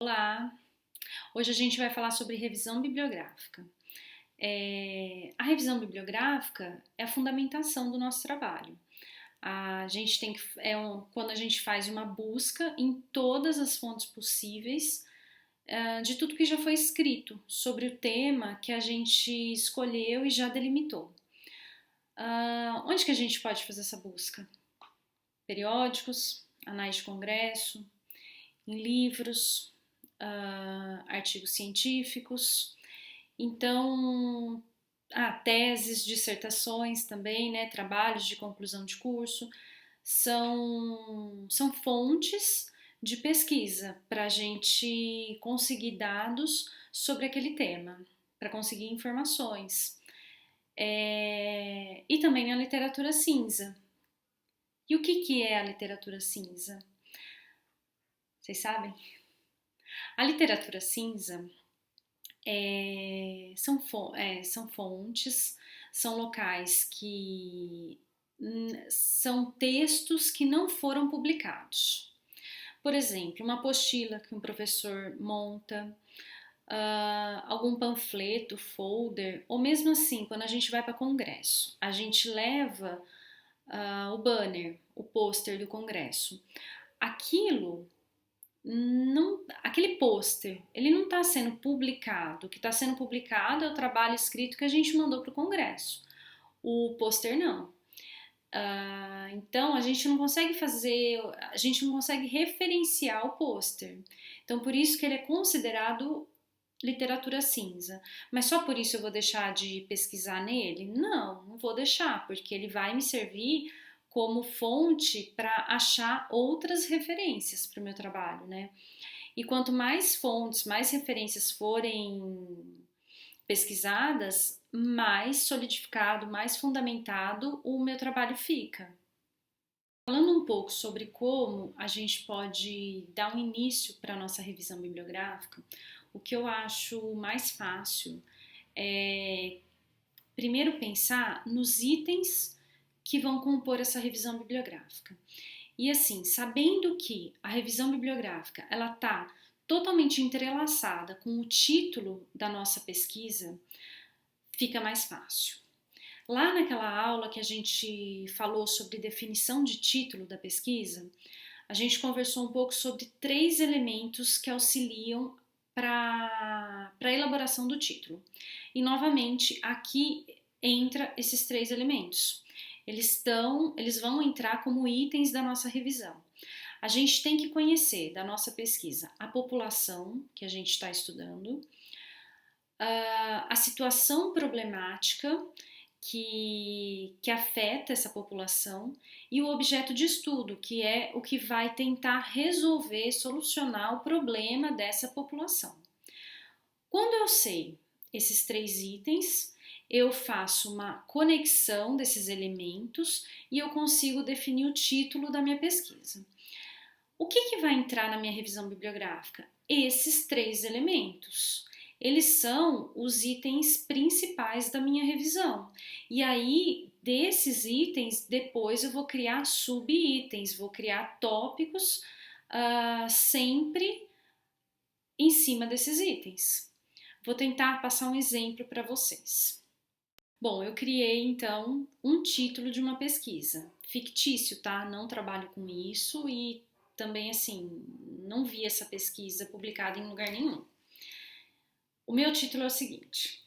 Olá! Hoje a gente vai falar sobre revisão bibliográfica. A revisão bibliográfica é a fundamentação do nosso trabalho. A gente tem que, quando a gente faz uma busca em todas as fontes possíveis de tudo que já foi escrito sobre o tema que a gente escolheu e já delimitou. Onde que a gente pode fazer essa busca? Periódicos, anais de congresso, em livros, artigos científicos, então, teses, dissertações também, né, trabalhos de conclusão de curso, são fontes de pesquisa para a gente conseguir dados sobre aquele tema, para conseguir informações. E também a literatura cinza. E o que é a literatura cinza? Vocês sabem? A literatura cinza são fontes, são locais que são textos que não foram publicados. Por exemplo, uma apostila que um professor monta, algum panfleto, folder, ou mesmo assim, quando a gente vai para congresso, a gente leva o banner, o pôster do congresso. Aquele pôster, ele não está sendo publicado. O que está sendo publicado é o trabalho escrito que a gente mandou para o Congresso. O pôster não. Então a gente não consegue referenciar o pôster. Então por isso que ele é considerado literatura cinza. Mas só por isso eu vou deixar de pesquisar nele? Não vou deixar, porque ele vai me servir como fonte para achar outras referências para o meu trabalho, né? E quanto mais fontes, mais referências forem pesquisadas, mais solidificado, mais fundamentado o meu trabalho fica. Falando um pouco sobre como a gente pode dar um início para a nossa revisão bibliográfica, o que eu acho mais fácil é primeiro pensar nos itens que vão compor essa revisão bibliográfica. E assim, sabendo que a revisão bibliográfica ela está totalmente entrelaçada com o título da nossa pesquisa, fica mais fácil. Lá naquela aula que a gente falou sobre definição de título da pesquisa, a gente conversou um pouco sobre 3 elementos que auxiliam para a elaboração do título. E novamente, aqui entra esses 3 elementos. Eles vão entrar como itens da nossa revisão. A gente tem que conhecer da nossa pesquisa a população que a gente está estudando, a situação problemática que afeta essa população e o objeto de estudo, que é o que vai tentar resolver, solucionar o problema dessa população. Quando eu sei esses 3 itens, eu faço uma conexão desses elementos e eu consigo definir o título da minha pesquisa. O que vai entrar na minha revisão bibliográfica? Esses 3 elementos. Eles são os itens principais da minha revisão. E aí, desses itens, depois eu vou criar sub-itens, vou criar tópicos sempre em cima desses itens. Vou tentar passar um exemplo para vocês. Bom, eu criei então um título de uma pesquisa, fictício, tá? Não trabalho com isso e também assim, não vi essa pesquisa publicada em lugar nenhum. O meu título é o seguinte: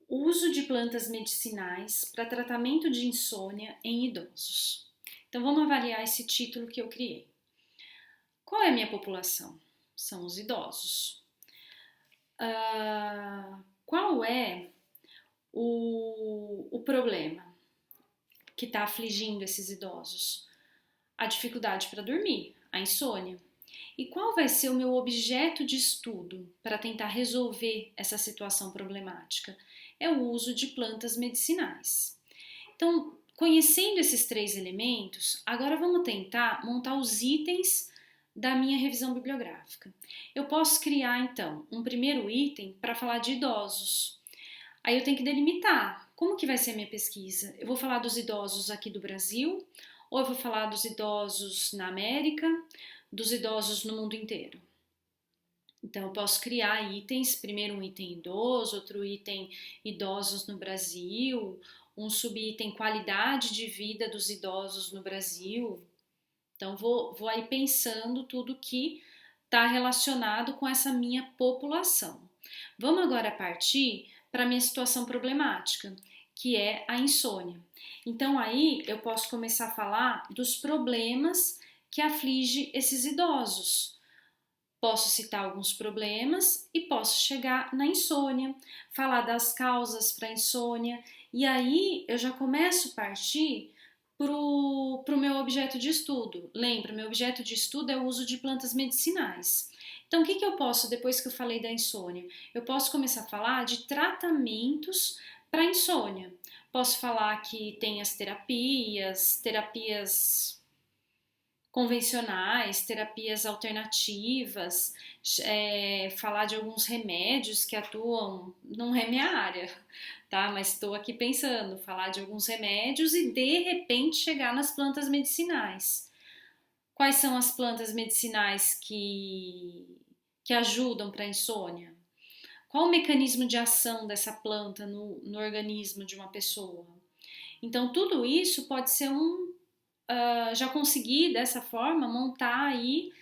uso de plantas medicinais para tratamento de insônia em idosos. Então vamos avaliar esse título que eu criei. Qual é a minha população? São os idosos. Qual é o problema que está afligindo esses idosos? A dificuldade para dormir, a insônia. E qual vai ser o meu objeto de estudo para tentar resolver essa situação problemática? É o uso de plantas medicinais. Então, conhecendo esses 3 elementos, agora vamos tentar montar os itens da minha revisão bibliográfica. Eu posso criar, então, um primeiro item para falar de idosos. Aí eu tenho que delimitar como que vai ser a minha pesquisa. Eu vou falar dos idosos aqui do Brasil, ou eu vou falar dos idosos na América, dos idosos no mundo inteiro. Então, eu posso criar itens, primeiro um item idoso, outro item idosos no Brasil, um subitem qualidade de vida dos idosos no Brasil. Então, vou aí pensando tudo que está relacionado com essa minha população. Vamos agora partir para a minha situação problemática, que é a insônia. Então, aí eu posso começar a falar dos problemas que aflige esses idosos. Posso citar alguns problemas e posso chegar na insônia, falar das causas para a insônia, e aí eu já começo a partir para o meu objeto de estudo. Lembra, meu objeto de estudo é o uso de plantas medicinais. Então, o que eu posso, depois que eu falei da insônia? Eu posso começar a falar de tratamentos para insônia. Posso falar que tem as terapias convencionais, terapias alternativas, falar de alguns remédios que atuam, não é minha área, tá? Mas estou aqui pensando, falar de alguns remédios e de repente chegar nas plantas medicinais. Quais são as plantas medicinais que ajudam para a insônia? Qual o mecanismo de ação dessa planta no organismo de uma pessoa? Então, tudo isso pode ser já consegui dessa forma montar aí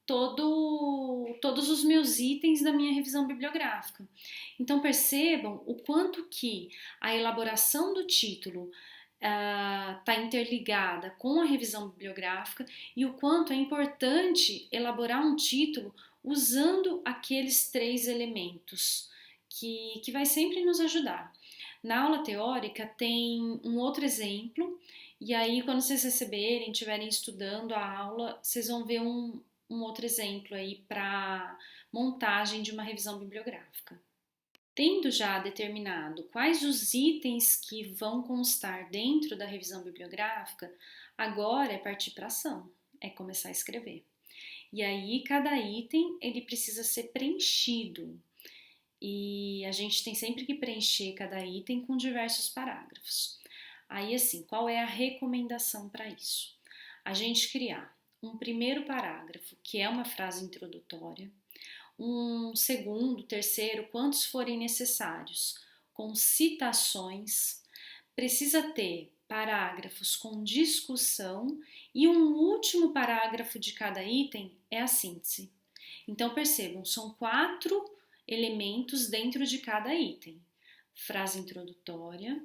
todos os meus itens da minha revisão bibliográfica. Então percebam o quanto que a elaboração do título está interligada com a revisão bibliográfica e o quanto é importante elaborar um título usando aqueles três elementos que vai sempre nos ajudar. Na aula teórica tem um outro exemplo, e aí quando vocês receberem, estiverem estudando a aula, vocês vão ver um outro exemplo aí para montagem de uma revisão bibliográfica. Tendo já determinado quais os itens que vão constar dentro da revisão bibliográfica, agora é partir para ação, é começar a escrever. E aí cada item ele precisa ser preenchido. E a gente tem sempre que preencher cada item com diversos parágrafos. Aí assim, qual é a recomendação para isso? A gente criar um primeiro parágrafo, que é uma frase introdutória, um segundo, terceiro, quantos forem necessários, com citações, precisa ter parágrafos com discussão e um último parágrafo de cada item é a síntese. Então percebam, são 4 elementos dentro de cada item: frase introdutória,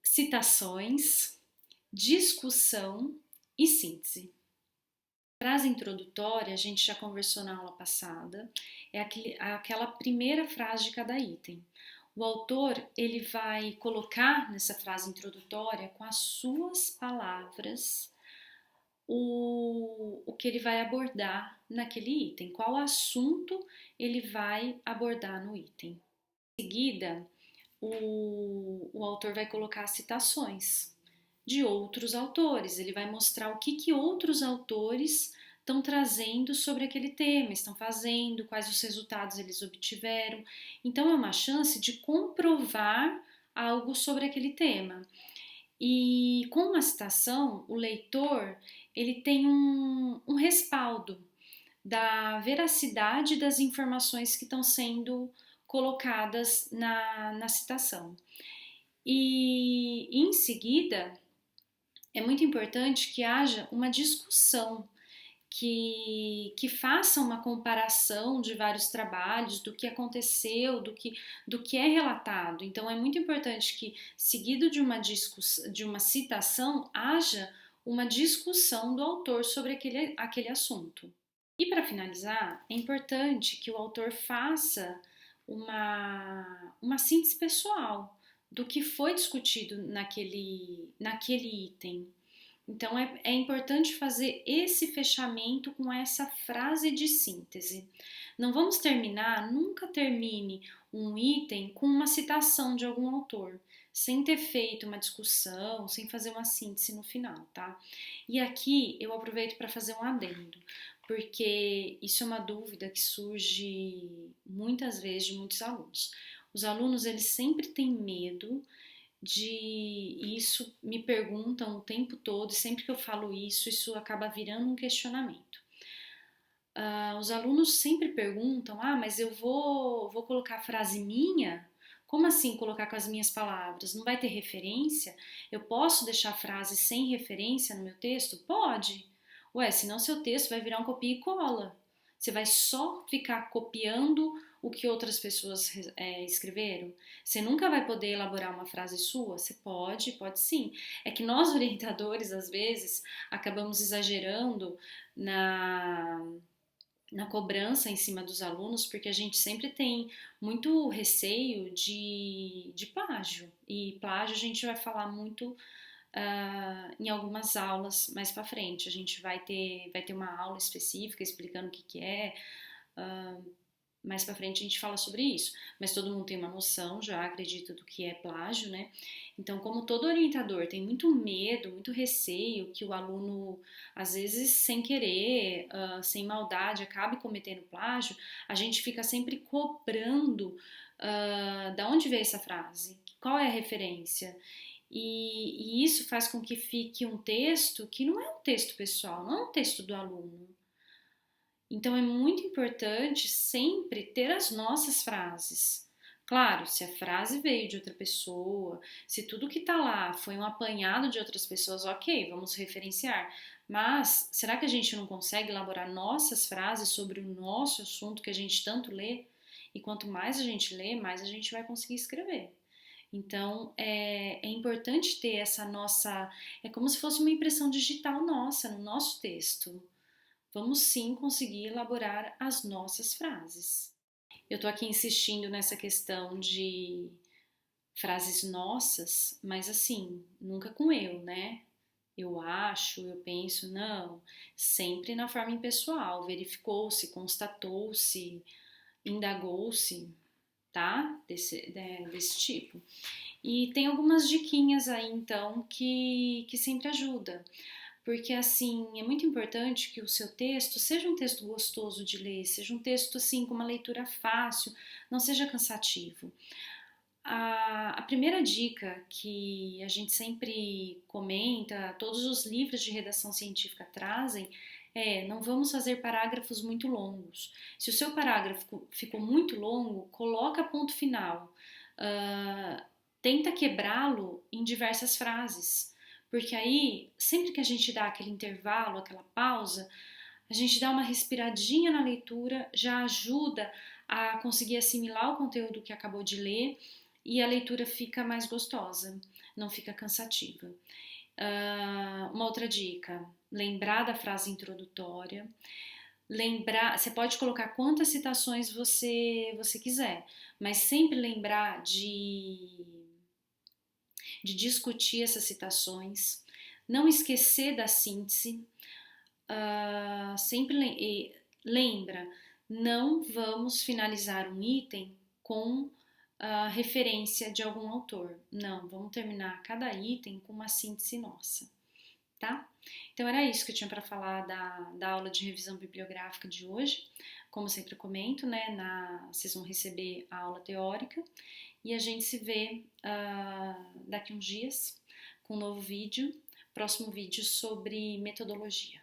citações, discussão e síntese. Frase introdutória, a gente já conversou na aula passada, é aquela primeira frase de cada item. O autor ele vai colocar nessa frase introdutória, com as suas palavras, o que ele vai abordar naquele item, qual assunto ele vai abordar no item. Em seguida, o autor vai colocar citações de outros autores, ele vai mostrar o que outros autores estão trazendo sobre aquele tema, estão fazendo, quais os resultados eles obtiveram. Então é uma chance de comprovar algo sobre aquele tema. E com uma citação, o leitor ele tem um respaldo da veracidade das informações que estão sendo colocadas na citação. E em seguida, é muito importante que haja uma discussão, que faça uma comparação de vários trabalhos, do que aconteceu, do que é relatado. Então é muito importante que, seguido de uma citação, haja uma discussão do autor sobre aquele assunto. E para finalizar, é importante que o autor faça uma síntese pessoal do que foi discutido naquele item. Então é importante fazer esse fechamento com essa frase de síntese. Não vamos terminar, nunca termine um item com uma citação de algum autor, sem ter feito uma discussão, sem fazer uma síntese no final, tá? E aqui eu aproveito para fazer um adendo, porque isso é uma dúvida que surge muitas vezes de muitos alunos. Os alunos, eles sempre têm medo isso, me perguntam o tempo todo, e sempre que eu falo isso acaba virando um questionamento. Os alunos sempre perguntam: ah, mas eu vou colocar a frase minha? Como assim colocar com as minhas palavras? Não vai ter referência? Eu posso deixar a frase sem referência no meu texto? Pode. Ué, senão seu texto vai virar um copia e cola. Você vai só ficar copiando o que outras pessoas escreveram. Você nunca vai poder elaborar uma frase sua? Você pode, pode sim. É que nós orientadores, às vezes, acabamos exagerando na cobrança em cima dos alunos, porque a gente sempre tem muito receio de plágio. E plágio a gente vai falar muito em algumas aulas mais para frente. A gente vai ter uma aula específica explicando o que, que é. Uh, Mais para frente a gente fala sobre isso, mas todo mundo tem uma noção, já acredita do que é plágio, né? Então, como todo orientador tem muito medo, muito receio que o aluno, às vezes, sem querer, sem maldade, acabe cometendo plágio, a gente fica sempre cobrando da onde veio essa frase, qual é a referência. E isso faz com que fique um texto que não é um texto pessoal, não é um texto do aluno. Então é muito importante sempre ter as nossas frases. Claro, se a frase veio de outra pessoa, se tudo que está lá foi um apanhado de outras pessoas, ok, vamos referenciar. Mas será que a gente não consegue elaborar nossas frases sobre o nosso assunto que a gente tanto lê? E quanto mais a gente lê, mais a gente vai conseguir escrever. Então é importante ter essa nossa. É como se fosse uma impressão digital nossa, no nosso texto. Vamos sim conseguir elaborar as nossas frases. Eu tô aqui insistindo nessa questão de frases nossas, mas assim, nunca com eu, né? Eu acho, eu penso, não. Sempre na forma impessoal. Verificou-se, constatou-se, indagou-se, tá? Desse tipo. E tem algumas diquinhas aí, então, que sempre ajuda. Porque assim, é muito importante que o seu texto seja um texto gostoso de ler, seja um texto assim com uma leitura fácil, não seja cansativo. A primeira dica que a gente sempre comenta, todos os livros de redação científica trazem, é não vamos fazer parágrafos muito longos. Se o seu parágrafo ficou muito longo, coloca ponto final. Uh, Tenta quebrá-lo em diversas frases, porque aí, sempre que a gente dá aquele intervalo, aquela pausa, a gente dá uma respiradinha na leitura, já ajuda a conseguir assimilar o conteúdo que acabou de ler e a leitura fica mais gostosa, não fica cansativa. Uma outra dica: lembrar da frase introdutória. Lembrar, você pode colocar quantas citações você quiser, mas sempre lembrar de discutir essas citações, não esquecer da síntese, sempre lembra, não vamos finalizar um item com referência de algum autor. Não, vamos terminar cada item com uma síntese nossa, tá? Então era isso que eu tinha para falar da aula de revisão bibliográfica de hoje. Como sempre comento, né, vocês vão receber a aula teórica e a gente se vê daqui uns dias com um novo vídeo, próximo vídeo sobre metodologia.